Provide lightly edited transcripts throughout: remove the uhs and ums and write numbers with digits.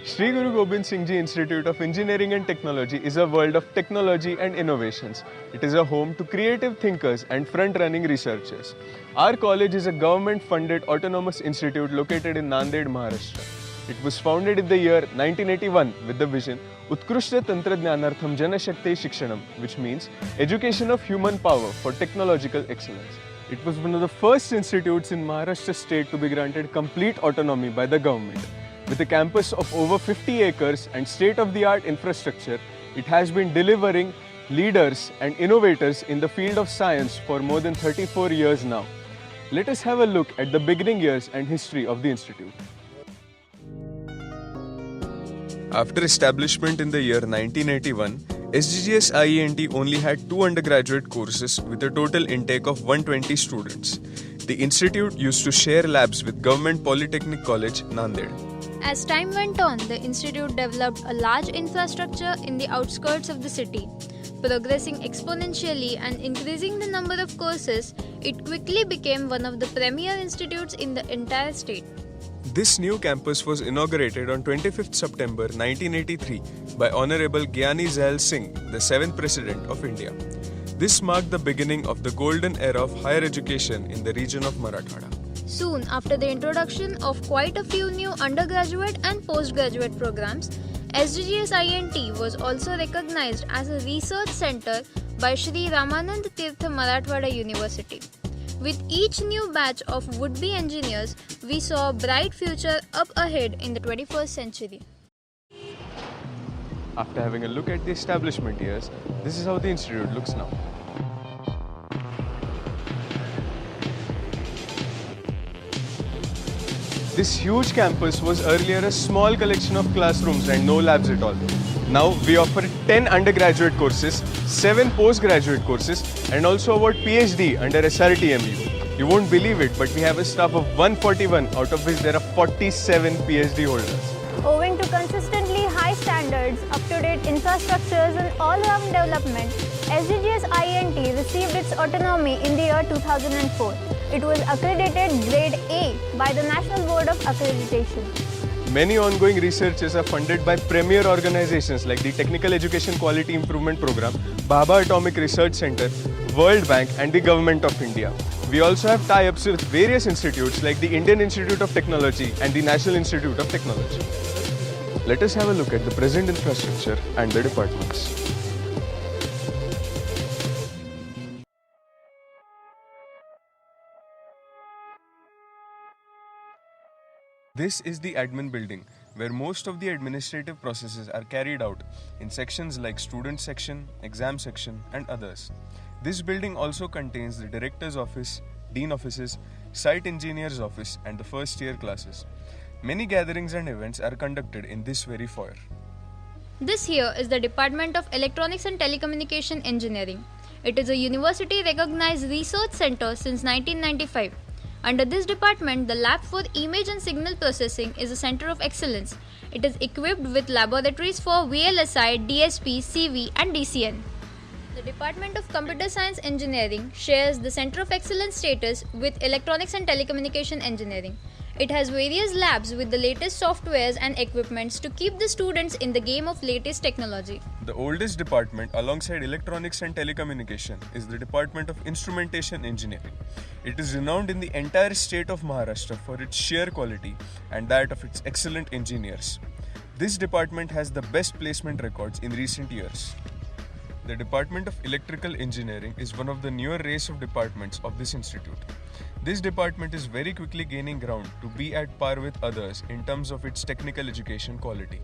Sri Guru Gobind Singh Ji Institute of Engineering and Technology is a world of technology and innovations. It is a home to creative thinkers and front-running researchers. Our college is a government-funded autonomous institute located in Nanded, Maharashtra. It was founded in the year 1981 with the vision Utkrishta Tantradnyanartham Janashakti Shikshanam, which means education of human power for technological excellence. It was one of the first institutes in Maharashtra state to be granted complete autonomy by the government. With a campus of over 50 acres and state-of-the-art infrastructure, it has been delivering leaders and innovators in the field of science for more than 34 years now. Let us have a look at the beginning years and history of the institute. After establishment in the year 1981, SGGS IENT only had 2 undergraduate courses with a total intake of 120 students. The institute used to share labs with Government Polytechnic College, Nanded. As time went on, the institute developed a large infrastructure in the outskirts of the city. Progressing exponentially and increasing the number of courses, it quickly became one of the premier institutes in the entire state. This new campus was inaugurated on 25th September 1983 by Honorable Gyani Zail Singh, the 7th President of India. This marked the beginning of the golden era of higher education in the region of Marathwada. Soon after the introduction of quite a few new undergraduate and postgraduate programs, SGGS INT was also recognized as a research center by Shri Ramanand Tirtha Marathwada University. With each new batch of would-be engineers, we saw a bright future up ahead in the 21st century. After having a look at the establishment years, this is how the institute looks now. This huge campus was earlier a small collection of classrooms and no labs at all. Now we offer 10 undergraduate courses, 7 postgraduate courses and also about PhD under SRTMU. You won't believe it, but we have a staff of 141, out of which there are 47 PhD holders. Owing to consistently high standards, up-to-date infrastructures and all-round development, SGGS INT received its autonomy in the year 2004. It was accredited Grade A by the National Board of Accreditation. Many ongoing researches are funded by premier organizations like the Technical Education Quality Improvement Program, Bhabha Atomic Research Center, World Bank and the Government of India. We also have tie-ups with various institutes like the Indian Institute of Technology and the National Institute of Technology. Let us have a look at the present infrastructure and the departments. This is the admin building, where most of the administrative processes are carried out in sections like student section, exam section and others. This building also contains the director's office, dean offices, site engineer's office and the first year classes. Many gatherings and events are conducted in this very foyer. This here is the Department of Electronics and Telecommunication Engineering. It is a university recognized research center since 1995. Under this department, the Lab for Image and Signal Processing is a center of excellence. It is equipped with laboratories for VLSI, DSP, CV and DCN. The Department of Computer Science Engineering shares the Center of Excellence status with Electronics and Telecommunication Engineering. It has various labs with the latest softwares and equipments to keep the students in the game of latest technology. The oldest department alongside electronics and telecommunication is the Department of Instrumentation Engineering. It is renowned in the entire state of Maharashtra for its sheer quality and that of its excellent engineers. This department has the best placement records in recent years. The Department of Electrical Engineering is one of the newer race of departments of this institute. This department is very quickly gaining ground to be at par with others in terms of its technical education quality.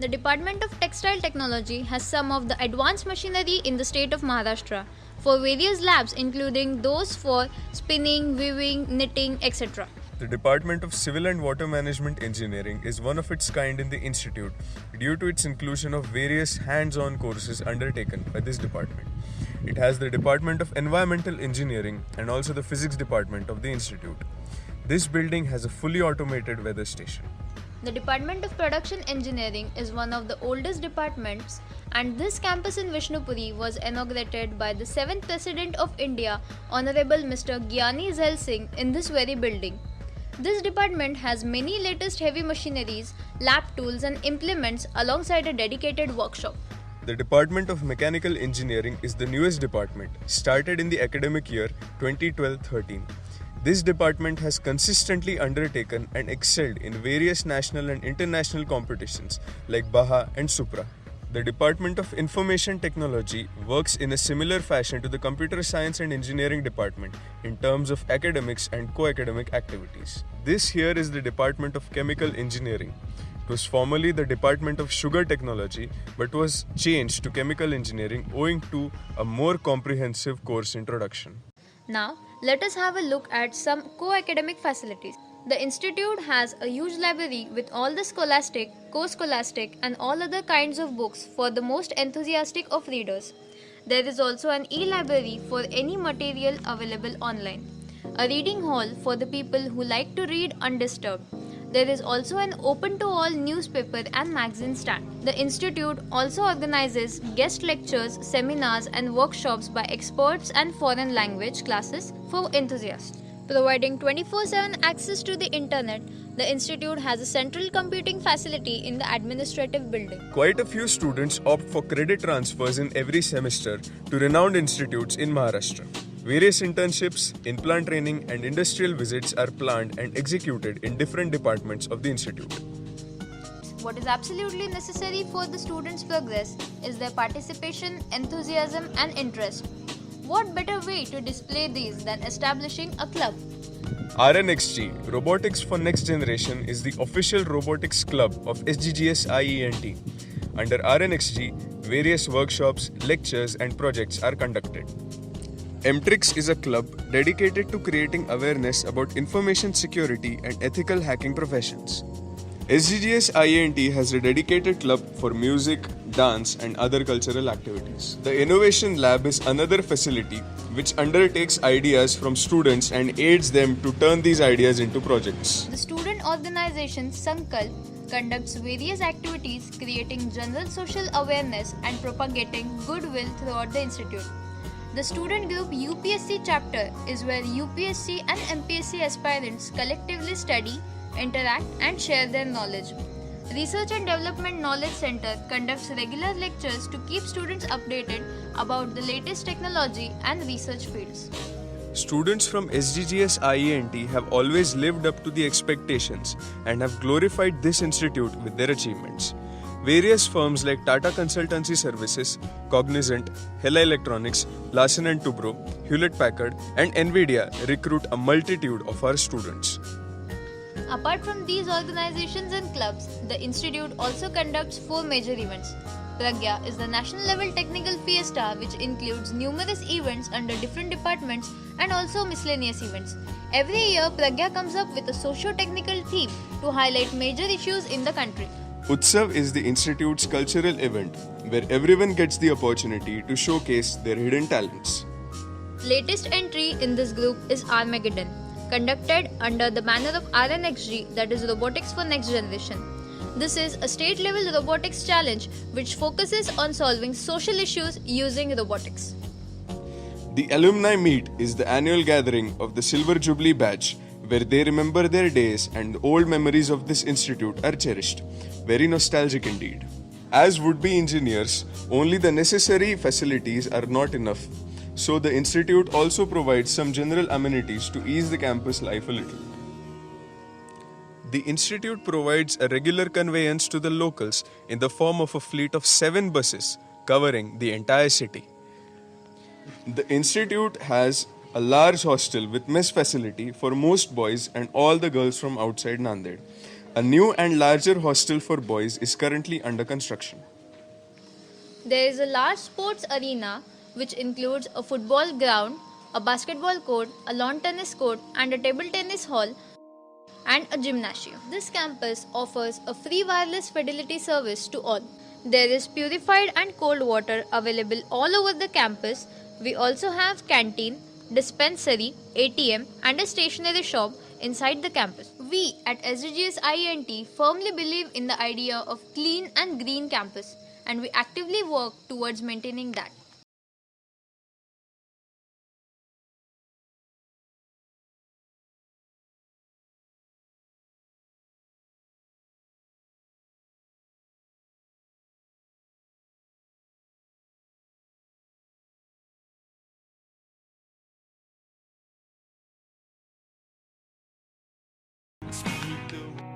The Department of Textile Technology has some of the advanced machinery in the state of Maharashtra for various labs including those for spinning, weaving, knitting, etc. The Department of Civil and Water Management Engineering is one of its kind in the institute due to its inclusion of various hands-on courses undertaken by this department. It has the Department of Environmental Engineering and also the Physics Department of the institute. This building has a fully automated weather station. The Department of Production Engineering is one of the oldest departments, and this campus in Vishnupuri was inaugurated by the 7th President of India, Honorable Mr. Gyani Zail Singh, in this very building. This department has many latest heavy machineries, lab tools and implements alongside a dedicated workshop. The Department of Mechanical Engineering is the newest department, started in the academic year 2012-13. This department has consistently undertaken and excelled in various national and international competitions like Baha and Supra. The Department of Information Technology works in a similar fashion to the Computer Science and Engineering Department in terms of academics and co-academic activities. This here is the Department of Chemical Engineering. It was formerly the Department of Sugar Technology but was changed to Chemical Engineering owing to a more comprehensive course introduction. Now, let us have a look at some co-academic facilities. The institute has a huge library with all the scholastic, co-scholastic and all other kinds of books for the most enthusiastic of readers. There is also an e-library for any material available online. A reading hall for the people who like to read undisturbed. There is also an open-to-all newspaper and magazine stand. The institute also organizes guest lectures, seminars and workshops by experts and foreign language classes for enthusiasts. Providing 24/7 access to the internet, the institute has a central computing facility in the administrative building. Quite a few students opt for credit transfers in every semester to renowned institutes in Maharashtra. Various internships, in-plant training and industrial visits are planned and executed in different departments of the institute. What is absolutely necessary for the students' progress is their participation, enthusiasm and interest. What better way to display these than establishing a club? RNXG, Robotics for Next Generation, is the official robotics club of SGGS IENT. Under RNXG, various workshops, lectures and projects are conducted. MTRIX is a club dedicated to creating awareness about information security and ethical hacking professions. SGGS IENT has a dedicated club for music, dance and other cultural activities. The Innovation Lab is another facility which undertakes ideas from students and aids them to turn these ideas into projects. The student organization Sankalp conducts various activities creating general social awareness and propagating goodwill throughout the institute. The student group UPSC chapter is where UPSC and MPSC aspirants collectively study, interact and share their knowledge. Research and Development Knowledge Center conducts regular lectures to keep students updated about the latest technology and research fields. Students from SGGS IENT have always lived up to the expectations and have glorified this institute with their achievements. Various firms like Tata Consultancy Services, Cognizant, Hella Electronics, Larsen & Toubro, Hewlett-Packard and NVIDIA recruit a multitude of our students. Apart from these organizations and clubs, the institute also conducts 4 major events. Pragya is the national level technical fiesta which includes numerous events under different departments and also miscellaneous events. Every year, Pragya comes up with a socio-technical theme to highlight major issues in the country. Utsav is the institute's cultural event where everyone gets the opportunity to showcase their hidden talents. Latest entry in this group is Armageddon, conducted under the banner of RNXG, that is Robotics for Next Generation. This is a state-level robotics challenge which focuses on solving social issues using robotics. The alumni meet is the annual gathering of the Silver Jubilee batch where they remember their days and the old memories of this institute are cherished. Very nostalgic indeed. As would-be engineers, only the necessary facilities are not enough. So the institute also provides some general amenities to ease the campus life a little. The institute provides a regular conveyance to the locals in the form of a fleet of 7 buses covering the entire city. The institute has a large hostel with mess facility for most boys and all the girls from outside Nanded. A new and larger hostel for boys is currently under construction. There is a large sports arena which includes a football ground, a basketball court, a lawn tennis court and a table tennis hall and a gymnasium. This campus offers a free wireless fidelity service to all. There is purified and cold water available all over the campus. We also have canteen, dispensary, ATM and a stationery shop inside the campus. We at SGGS IENT firmly believe in the idea of clean and green campus and we actively work towards maintaining that. Speak the